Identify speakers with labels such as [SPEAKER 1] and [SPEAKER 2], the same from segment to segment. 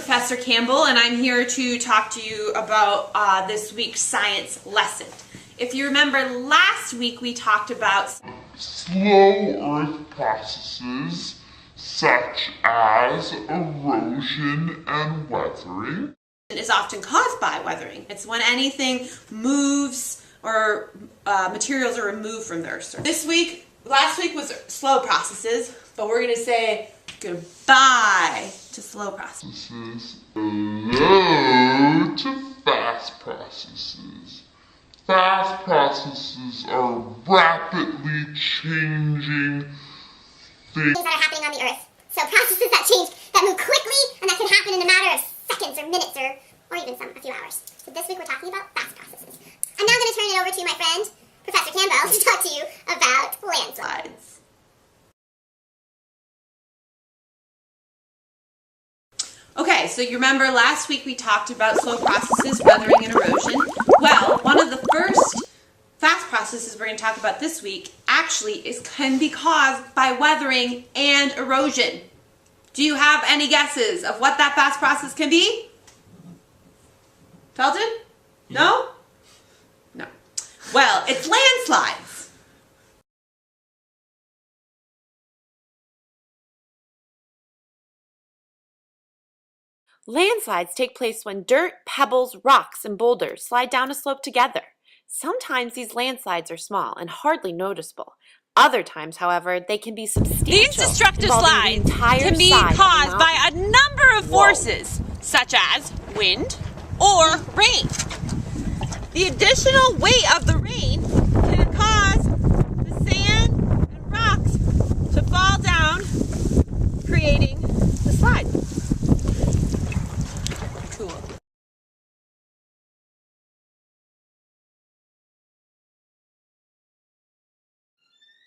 [SPEAKER 1] Professor Campbell, and I'm here to talk to you about this week's science lesson. If you remember, last week we talked about
[SPEAKER 2] slow earth processes such as erosion and weathering.
[SPEAKER 1] Is often caused by weathering. It's when anything moves or materials are removed from the Earth's surface. Last week was slow processes, but we're going to say goodbye to slow processes.
[SPEAKER 2] Hello to fast processes. Fast processes are rapidly changing things
[SPEAKER 3] that are happening on the Earth. So processes that change, that move quickly, and that can happen in a matter of seconds or minutes or even a few hours. So this week we're talking about fast processes. I'm now going to turn it over to my friend, Professor Campbell, to talk to you about landslides.
[SPEAKER 1] Okay, so you remember last week we talked about slow processes, weathering, and erosion. Well, one of the first fast processes we're going to talk about this week actually can be caused by weathering and erosion. Do you have any guesses of what that fast process can be? Felton? No? No. Well, it's landslides. Landslides take place when dirt, pebbles, rocks, and boulders slide down a slope together. Sometimes these landslides are small and hardly noticeable. Other times, however, they can be substantial.
[SPEAKER 4] These destructive slides can be caused by a number of forces, such as wind or rain. The additional weight of the rain can cause the sand and rocks to fall down, creating the slide. Cool.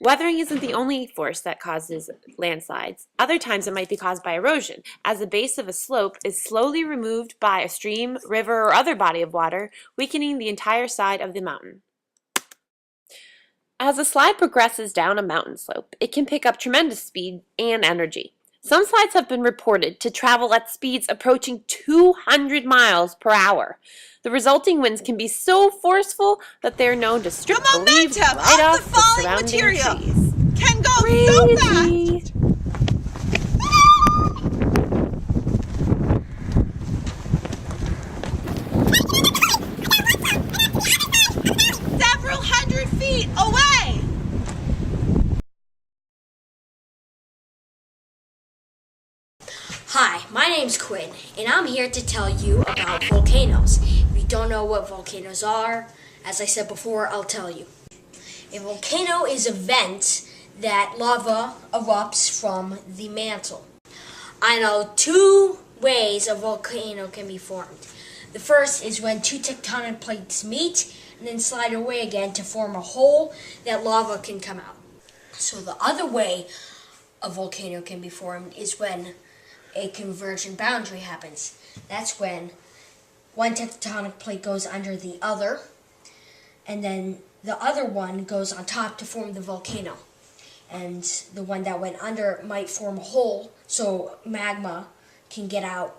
[SPEAKER 1] Weathering isn't the only force that causes landslides. Other times it might be caused by erosion, as the base of a slope is slowly removed by a stream, river, or other body of water, weakening the entire side of the mountain. As a slide progresses down a mountain slope, it can pick up tremendous speed and energy. Some slides have been reported to travel at speeds approaching 200 miles per hour. The resulting winds can be so forceful that they're known to strip the leaves right off
[SPEAKER 4] the falling
[SPEAKER 1] surrounding
[SPEAKER 4] material
[SPEAKER 1] trees.
[SPEAKER 4] can go
[SPEAKER 1] Crazy.
[SPEAKER 4] so fast. Several hundred feet away.
[SPEAKER 5] Hi, my name's Quinn, and I'm here to tell you about volcanoes. If you don't know what volcanoes are, as I said before, I'll tell you. A volcano is a vent that lava erupts from the mantle. I know two ways a volcano can be formed. The first is when two tectonic plates meet and then slide away again to form a hole that lava can come out. So the other way a volcano can be formed is when a convergent boundary happens. That's when one tectonic plate goes under the other, and then the other one goes on top to form the volcano. And the one that went under might form a hole so magma can get out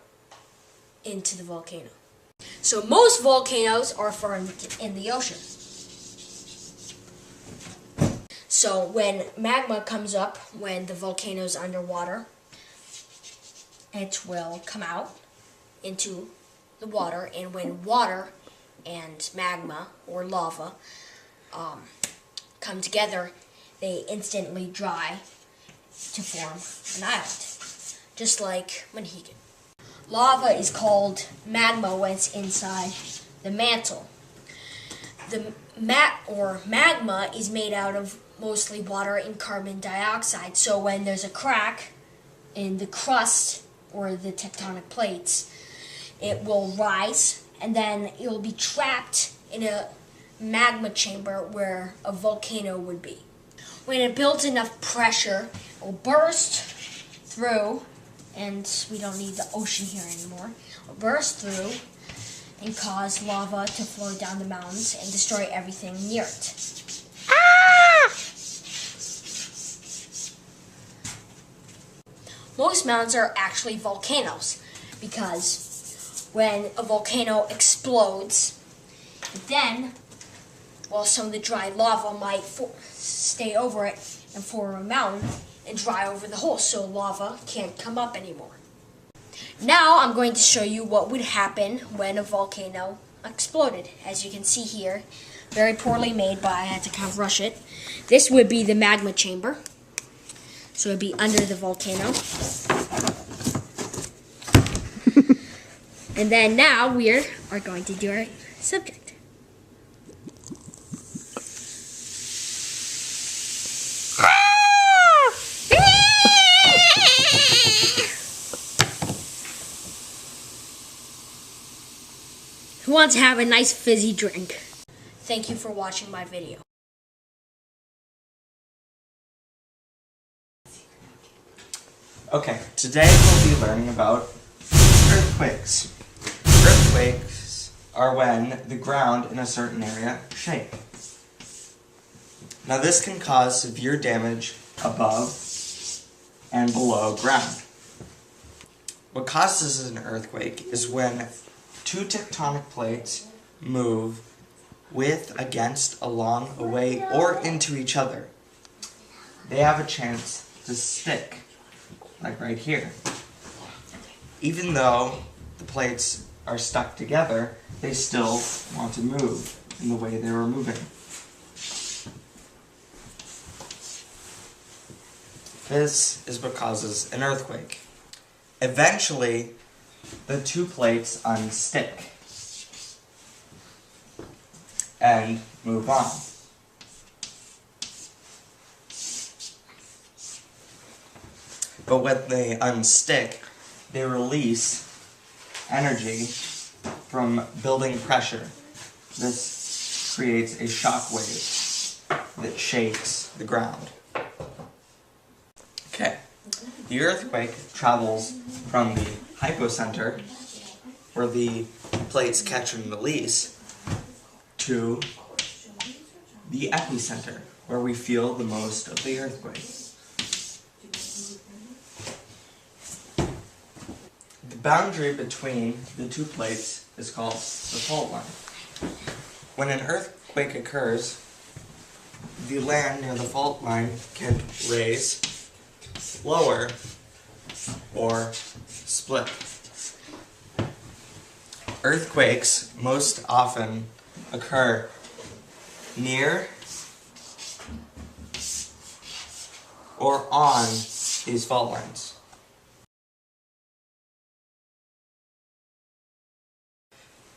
[SPEAKER 5] into the volcano. So most volcanoes are formed in the ocean. So when magma comes up, when the volcano's underwater, it will come out into the water, and when water and magma or lava come together, they instantly dry to form an island, just like Monhegan. Lava is called magma when it's inside the mantle. The magma is made out of mostly water and carbon dioxide, so when there's a crack in the crust or the tectonic plates, it will rise, and then it will be trapped in a magma chamber where a volcano would be. When it builds enough pressure, it will burst through, and we don't need the ocean here anymore. It will burst through and cause lava to flow down the mountains and destroy everything near it. Most mountains are actually volcanoes. because when a volcano explodes, then, well, some of the dry lava might stay over it and form a mountain and dry over the hole, so lava can't come up anymore. Now I'm going to show you what would happen when a volcano exploded. As you can see here, very poorly made, but I had to kind of rush it. This would be the magma chamber. So it would be under the volcano. And then now we are going to do our subject. Who wants to have a nice fizzy drink? Thank you for watching my video.
[SPEAKER 6] Okay, today we'll be learning about earthquakes. Earthquakes are when the ground in a certain area shakes. Now this can cause severe damage above and below ground. What causes an earthquake is when two tectonic plates move with, against, along, away, or into each other. They have a chance to stick, like right here. Even though the plates are stuck together, they still want to move in the way they were moving. This is what causes an earthquake. Eventually, the two plates unstick and move on. But when they unstick, they release energy from building pressure. This creates a shock wave that shakes the ground. Okay, the earthquake travels from the hypocenter, where the plates catch and release, to the epicenter, where we feel the most of the earthquake. The boundary between the two plates is called the fault line. When an earthquake occurs, the land near the fault line can raise, lower, or split. Earthquakes most often occur near or on these fault lines.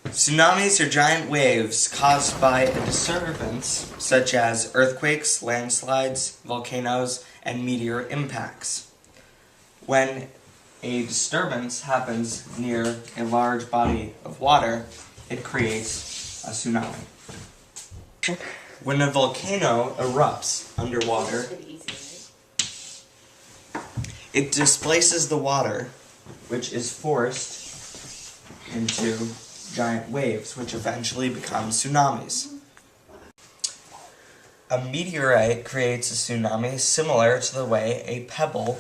[SPEAKER 6] Tsunamis are giant waves caused by a disturbance such as earthquakes, landslides, volcanoes, and meteor impacts. When a disturbance happens near a large body of water, it creates a tsunami. When a volcano erupts underwater, it displaces the water, which is forced into giant waves, which eventually become tsunamis. A meteorite creates a tsunami similar to the way a pebble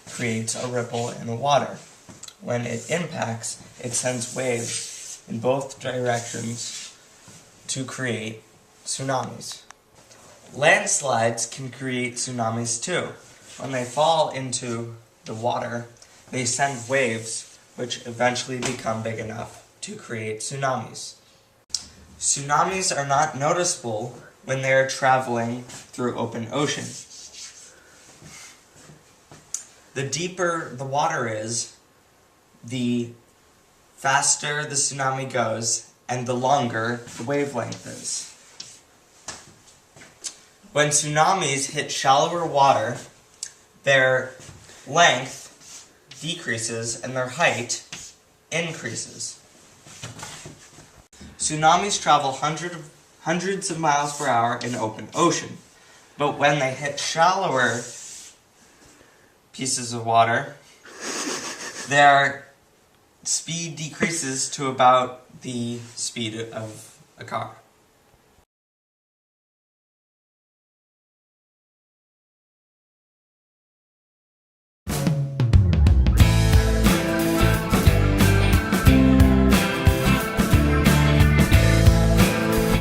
[SPEAKER 6] creates a ripple in the water. When it impacts, it sends waves in both directions to create tsunamis. Landslides can create tsunamis too. When they fall into the water, they send waves which eventually become big enough to create tsunamis. Tsunamis are not noticeable when they are traveling through open ocean. The deeper the water is, the faster the tsunami goes, and the longer the wavelength is. When tsunamis hit shallower water, their length decreases and their height increases. Tsunamis travel hundreds of miles per hour in open ocean, but when they hit shallower pieces of water, their speed decreases to about the speed of a car.